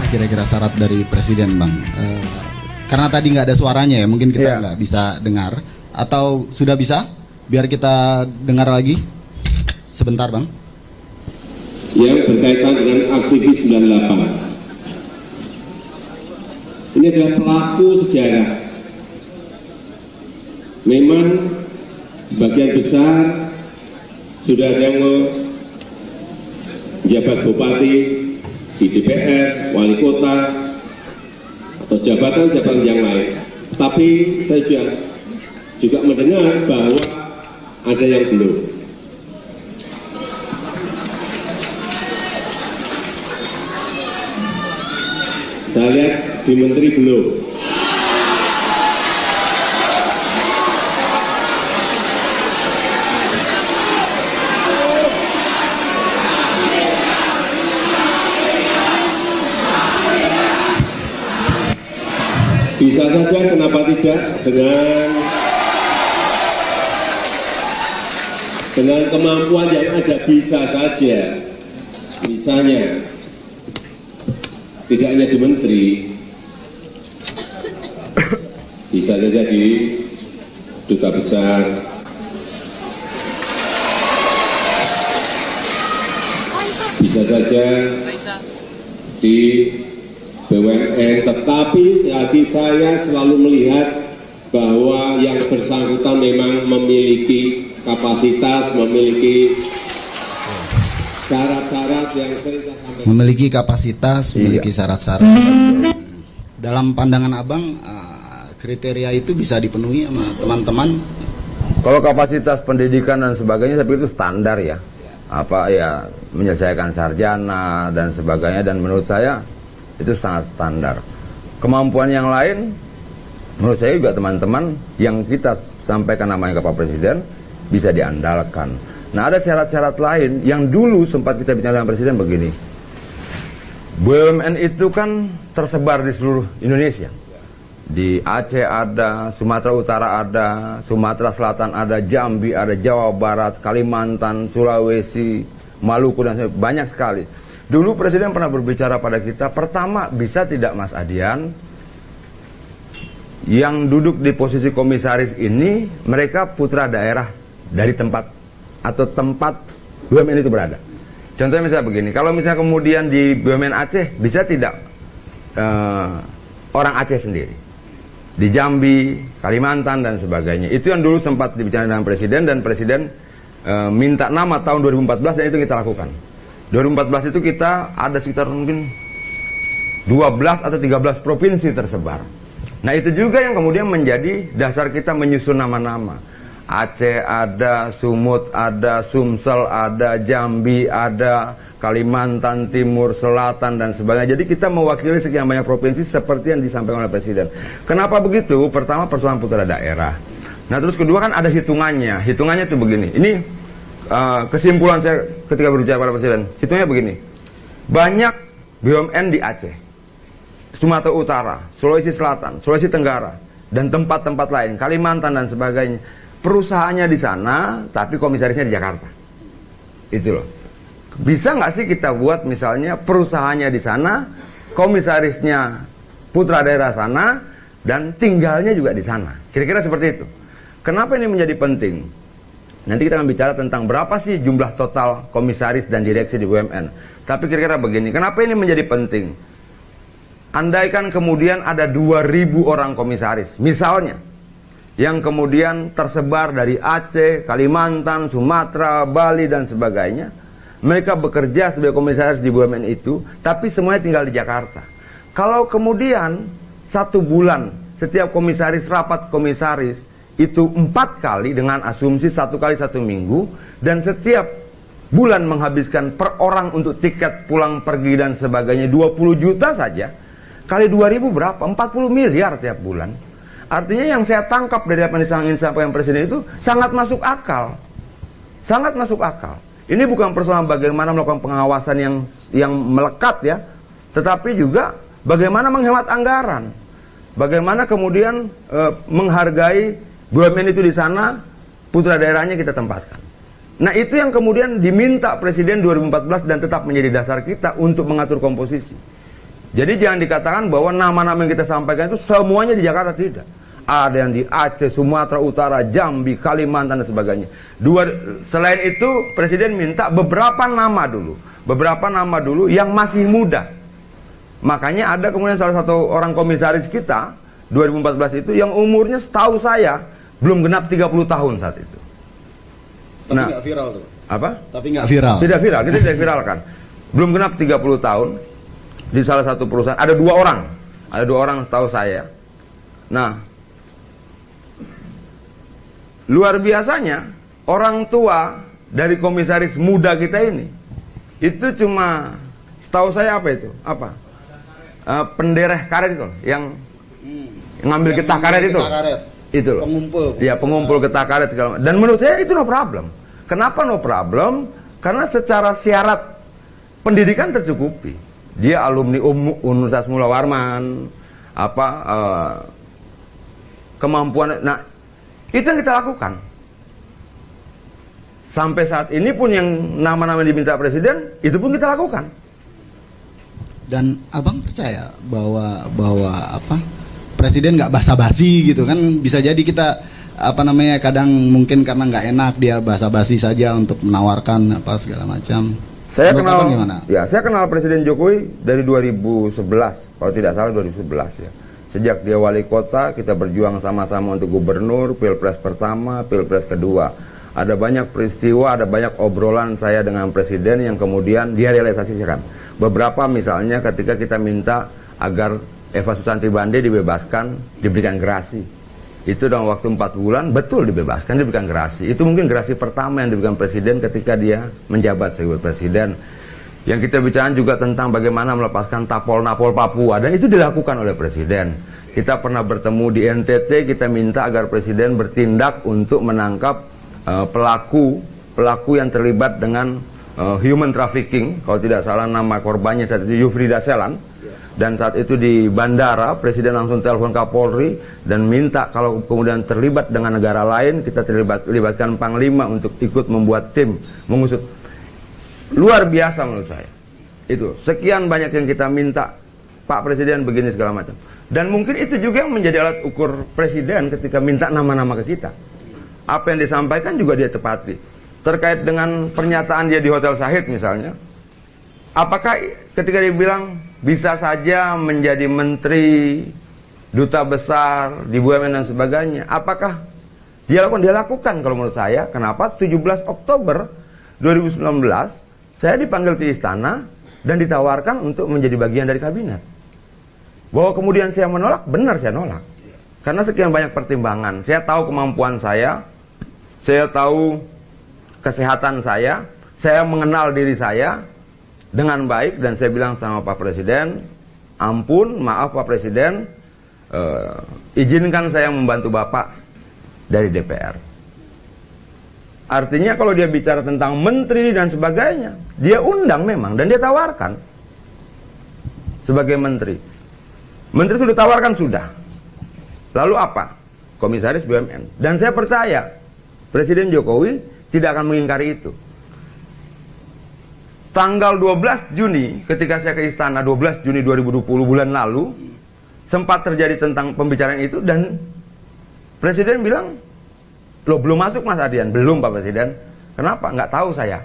kira-kira syarat dari Presiden, Bang? Karena tadi nggak ada suaranya ya, mungkin kita nggak bisa dengar. Atau sudah bisa? Biar kita dengar lagi. Sebentar, Bang. Yang berkaitan dengan aktivis 98. Ini adalah pelaku sejarah. Memang sebagian besar sudah ada yang menjabat bupati di DPR, wali kota, atau jabatan-jabatan yang lain. Tapi saya juga mendengar bahwa ada yang belum. Saya lihat di menteri belum. Bisa saja, kenapa tidak, dengan kemampuan yang ada bisa saja. Misalnya tidak hanya di menteri, bisa saja di duta besar, bisa saja di BUMN, tetapi sekali saya selalu melihat bahwa yang bersangkutan memang memiliki kapasitas, memiliki syarat-syarat yang sering saya sampaikan. Memiliki kapasitas, memiliki syarat-syarat. Dalam pandangan Abang, kriteria itu bisa dipenuhi sama teman-teman? Kalau kapasitas pendidikan dan sebagainya, saya pikir itu standar ya. Apa ya, menyelesaikan sarjana dan sebagainya, dan menurut saya itu sangat standar. Kemampuan yang lain, menurut saya juga teman-teman yang kita sampaikan namanya ke Pak Presiden bisa diandalkan. Nah, ada syarat-syarat lain yang dulu sempat kita bicara dengan Presiden begini. BUMN itu kan tersebar di seluruh Indonesia. Di Aceh ada, Sumatera Utara ada, Sumatera Selatan ada, Jambi ada, Jawa Barat, Kalimantan, Sulawesi, Maluku, dan banyak sekali. Dulu Presiden pernah berbicara pada kita, pertama bisa tidak Mas Adian, yang duduk di posisi komisaris ini, mereka putra daerah dari tempat atau tempat BUMN itu berada. Contohnya misalnya begini, kalau misalnya kemudian di BUMN Aceh, bisa tidak orang Aceh sendiri, di Jambi, Kalimantan, dan sebagainya. Itu yang dulu sempat dibicarakan dengan Presiden, dan Presiden minta nama tahun 2014, dan itu kita lakukan. 2014 itu kita ada sekitar mungkin 12 atau 13 provinsi tersebar. Nah, itu juga yang kemudian menjadi dasar kita menyusun nama-nama. Aceh ada, Sumut ada, Sumsel ada, Jambi ada, Kalimantan Timur, Selatan, dan sebagainya. Jadi kita mewakili sekian banyak provinsi seperti yang disampaikan oleh Presiden. Kenapa begitu? Pertama, persoalan putra daerah. Nah, terus kedua kan ada hitungannya. Hitungannya itu begini. Ini kesimpulan saya ketika berbicara pada Presiden, hitungnya begini. Banyak BUMN di Aceh, Sumatera Utara, Sulawesi Selatan, Sulawesi Tenggara, dan tempat-tempat lain, Kalimantan dan sebagainya. Perusahaannya di sana, tapi komisarisnya di Jakarta. Itu loh. Bisa nggak sih kita buat misalnya perusahaannya di sana, komisarisnya putra daerah sana, dan tinggalnya juga di sana. Kira-kira seperti itu. Kenapa ini menjadi penting? Nanti kita akan bicara tentang berapa sih jumlah total komisaris dan direksi di BUMN. Tapi kira-kira begini, kenapa ini menjadi penting? Andaikan kemudian ada 2.000 orang komisaris, misalnya, yang kemudian tersebar dari Aceh, Kalimantan, Sumatera, Bali, dan sebagainya. Mereka bekerja sebagai komisaris di BUMN itu, tapi semuanya tinggal di Jakarta. Kalau kemudian 1 bulan setiap komisaris rapat komisaris, itu 4 kali dengan asumsi 1 kali 1 minggu, dan setiap bulan menghabiskan per orang untuk tiket pulang pergi dan sebagainya 20 juta saja, kali 2.000 berapa? 40 miliar tiap bulan. Artinya yang saya tangkap dari apa yang disampaikan Presiden itu sangat masuk akal. Sangat masuk akal. Ini bukan persoalan bagaimana melakukan pengawasan yang melekat ya, tetapi juga bagaimana menghemat anggaran. Bagaimana kemudian menghargai BUMN itu di sana, putra daerahnya kita tempatkan. Nah, itu yang kemudian diminta Presiden 2014 dan tetap menjadi dasar kita untuk mengatur komposisi. Jadi jangan dikatakan bahwa nama-nama yang kita sampaikan itu semuanya di Jakarta, tidak. Ada yang di Aceh, Sumatera Utara, Jambi, Kalimantan dan sebagainya. Selain itu Presiden minta beberapa nama dulu yang masih muda. Makanya ada kemudian salah satu orang komisaris kita 2014 itu yang umurnya setahu saya belum genap 30 tahun saat itu. Tapi nggak viral tuh. Apa? Tapi nggak viral. Tidak viral, kita tidak viralkan. Belum genap 30 tahun di salah satu perusahaan ada dua orang setahu saya. Nah, luar biasanya orang tua dari komisaris muda kita ini itu cuma setahu saya apa itu? Apa? Pendereh karet itu yang ngambil getah karet itu. Itu loh. Pengumpul. Ya, pengumpul getah karet segala macam. Dan menurut saya itu no problem. Kenapa no problem? Karena secara syarat pendidikan tercukupi. Dia alumni Universitas Mula Warman, kemampuan. Nah, itu yang kita lakukan. Sampai saat ini pun yang nama-nama diminta Presiden, itu pun kita lakukan. Dan abang percaya bahwa Presiden nggak basa-basi gitu kan? Bisa jadi kita kadang mungkin karena nggak enak dia basa-basi saja untuk menawarkan apa segala macam. Saya kenal Presiden Jokowi dari 2011, kalau tidak salah 2011 ya. Sejak dia wali kota, kita berjuang sama-sama untuk gubernur, pilpres pertama, pilpres kedua. Ada banyak peristiwa, ada banyak obrolan saya dengan Presiden yang kemudian dia realisasikan. Beberapa misalnya ketika kita minta agar Eva Susanti Bande dibebaskan, diberikan gerasi. Itu dalam waktu 4 bulan, betul dibebaskan, diberikan gerasi. Itu mungkin gerasi pertama yang diberikan Presiden ketika dia menjabat sebagai Presiden. Yang kita bicara juga tentang bagaimana melepaskan Tapol-Napol Papua, dan itu dilakukan oleh Presiden. Kita pernah bertemu di NTT, kita minta agar Presiden bertindak untuk menangkap pelaku yang terlibat dengan human trafficking. Kalau tidak salah nama korbannya saat itu Yufrida Selan. Dan saat itu di bandara Presiden langsung telepon Kapolri dan minta kalau kemudian terlibat dengan negara lain, kita libatkan Panglima untuk ikut membuat tim mengusut. Luar biasa menurut saya. Itu sekian banyak yang kita minta Pak Presiden begini segala macam. Dan mungkin itu juga yang menjadi alat ukur Presiden ketika minta nama-nama ke kita. Apa yang disampaikan juga dia tepati. Terkait dengan pernyataan dia di Hotel Shahid misalnya, apakah ketika dia bilang bisa saja menjadi menteri, duta besar di BUMN dan sebagainya, apakah dia lakukan? Dia lakukan kalau menurut saya. Kenapa? 17 Oktober 2019 saya dipanggil ke istana dan ditawarkan untuk menjadi bagian dari kabinet. Bahwa kemudian saya menolak, benar saya nolak. Karena sekian banyak pertimbangan. Saya tahu kemampuan saya tahu kesehatan saya mengenal diri saya dengan baik, dan saya bilang sama Pak Presiden, ampun, maaf Pak Presiden, izinkan saya membantu Bapak dari DPR. Artinya kalau dia bicara tentang menteri dan sebagainya, dia undang memang dan dia tawarkan sebagai menteri. Menteri sudah tawarkan, sudah. Lalu apa? Komisaris BUMN. Dan saya percaya Presiden Jokowi tidak akan mengingkari itu. Tanggal 12 Juni ketika saya ke istana, 12 Juni 2020 bulan lalu, sempat terjadi tentang pembicaraan itu, dan Presiden bilang, loh belum masuk Mas Adian. Belum Pak Presiden. Kenapa? Nggak tahu saya.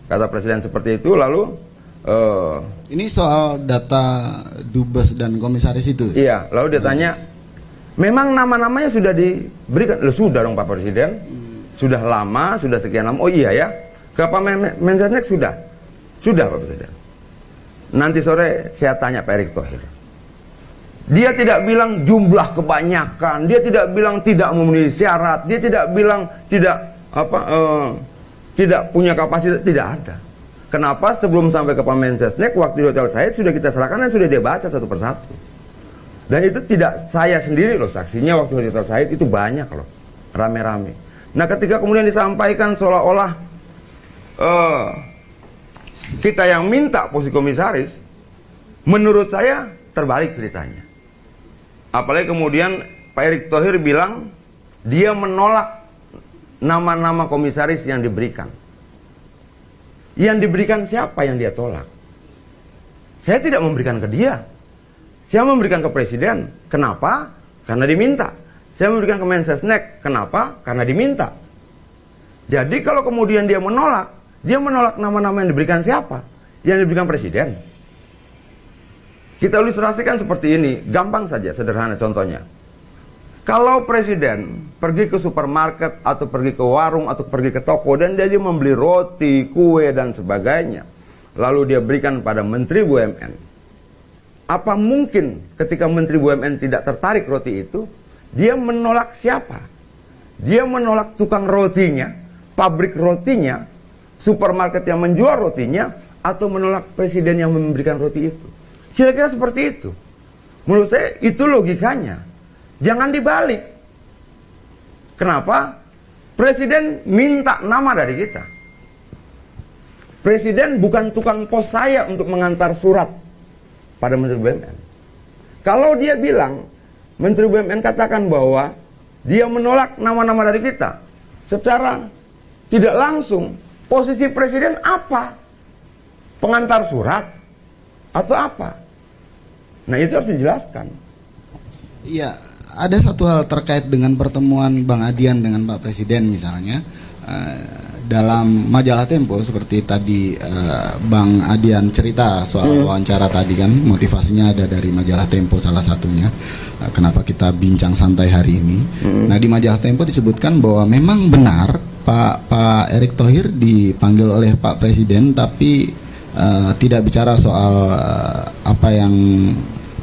Kata Presiden seperti itu. Lalu ini soal data dubes dan komisaris itu. Iya. Lalu dia tanya, memang nama-namanya sudah diberikan? Loh sudah dong Pak Presiden. Sudah lama, sudah sekian lama. Oh iya ya. Ke Pak Mensesnek sudah? Sudah Pak Presiden. Nanti sore saya tanya Pak Erick Thohir. Dia tidak bilang jumlah kebanyakan, dia tidak bilang tidak memenuhi syarat, dia tidak bilang tidak punya kapasitas, tidak ada. Kenapa? Sebelum sampai ke Pak Mensesnek, waktu di Hotel Shahid sudah kita serahkan dan sudah dia baca satu persatu. Dan itu tidak saya sendiri loh saksinya, waktu di Hotel Shahid itu banyak loh, rame-rame. Nah ketika kemudian disampaikan seolah-olah kita yang minta posisi komisaris, menurut saya terbalik ceritanya. Apalagi kemudian Pak Erick Thohir bilang dia menolak nama-nama komisaris yang diberikan. Yang diberikan siapa yang dia tolak? Saya tidak memberikan ke dia. Saya memberikan ke presiden. Kenapa? Karena diminta. Saya memberikan ke Mensesnek. Kenapa? Karena diminta. Jadi kalau kemudian dia menolak nama-nama yang diberikan siapa? Yang diberikan presiden. Kita ilustrasikan seperti ini, gampang saja, sederhana contohnya. Kalau presiden pergi ke supermarket atau pergi ke warung atau pergi ke toko dan dia membeli roti, kue dan sebagainya, lalu dia berikan pada Menteri BUMN. Apa mungkin ketika Menteri BUMN tidak tertarik roti itu, dia menolak siapa? Dia menolak tukang rotinya, pabrik rotinya, supermarket yang menjual rotinya, atau menolak presiden yang memberikan roti itu. Kira-kira seperti itu. Menurut saya itu logikanya. Jangan dibalik. Kenapa? Presiden minta nama dari kita. Presiden bukan tukang pos saya untuk mengantar surat pada Menteri BUMN. Kalau dia bilang, Menteri BUMN katakan bahwa dia menolak nama-nama dari kita, secara tidak langsung, posisi presiden apa? Pengantar surat? Atau apa? Nah, itu harus dijelaskan. Iya, ada satu hal terkait dengan pertemuan Bang Adian dengan Pak Presiden misalnya. Dalam majalah Tempo seperti tadi Bang Adian cerita soal wawancara tadi kan, motivasinya ada dari majalah Tempo salah satunya. Kenapa kita bincang santai hari ini? Nah, di majalah Tempo disebutkan bahwa memang benar Pak Erick Thohir dipanggil oleh Pak Presiden, tapi tidak bicara soal apa yang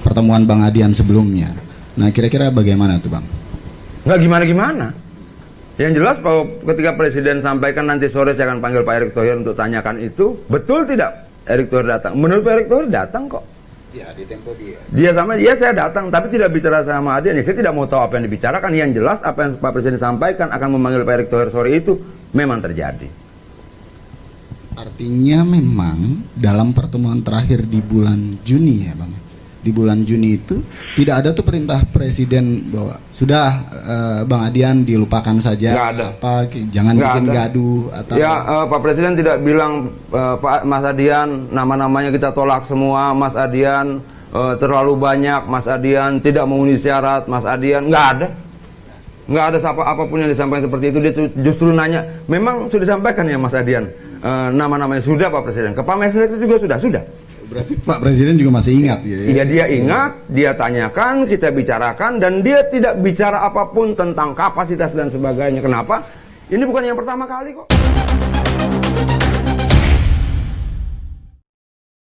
pertemuan Bang Adian sebelumnya. Nah, kira-kira bagaimana tuh Bang? Nggak gimana-gimana. Yang jelas bahwa ketika Presiden sampaikan nanti sore saya akan panggil Pak Erick Thohir untuk tanyakan itu, betul tidak Erick Thohir datang? Menurut Pak Erick Thohir datang kok. Ya, di Tempo dia. Dia sama dia saya datang, tapi tidak bicara sama Adian. Saya tidak mau tahu apa yang dibicarakan. Yang jelas apa yang Pak Presiden sampaikan akan memanggil Pak Erick Thohir sore itu memang terjadi. Artinya memang dalam pertemuan terakhir di bulan Juni ya Bang. Di bulan Juni itu tidak ada tuh perintah presiden bahwa sudah Bang Adian dilupakan saja. Nggak ada. Jangan Nggak bikin ada. gaduh atau Ya, Pak Presiden tidak bilang Pak Mas Adian nama-namanya kita tolak semua, Mas Adian terlalu banyak, Mas Adian tidak memenuhi syarat, Mas Adian nggak ada. Nggak ada apapun yang disampaikan seperti itu. Dia justru nanya, memang sudah disampaikan ya Mas Adian nama-namanya sudah Pak Presiden. Ke Pak Mensesnek itu juga sudah. berarti Pak Presiden juga masih ingat ya? Iya, dia ingat, dia tanyakan, kita bicarakan, dan dia tidak bicara apapun tentang kapasitas dan sebagainya. Kenapa? Ini bukan yang pertama kali kok.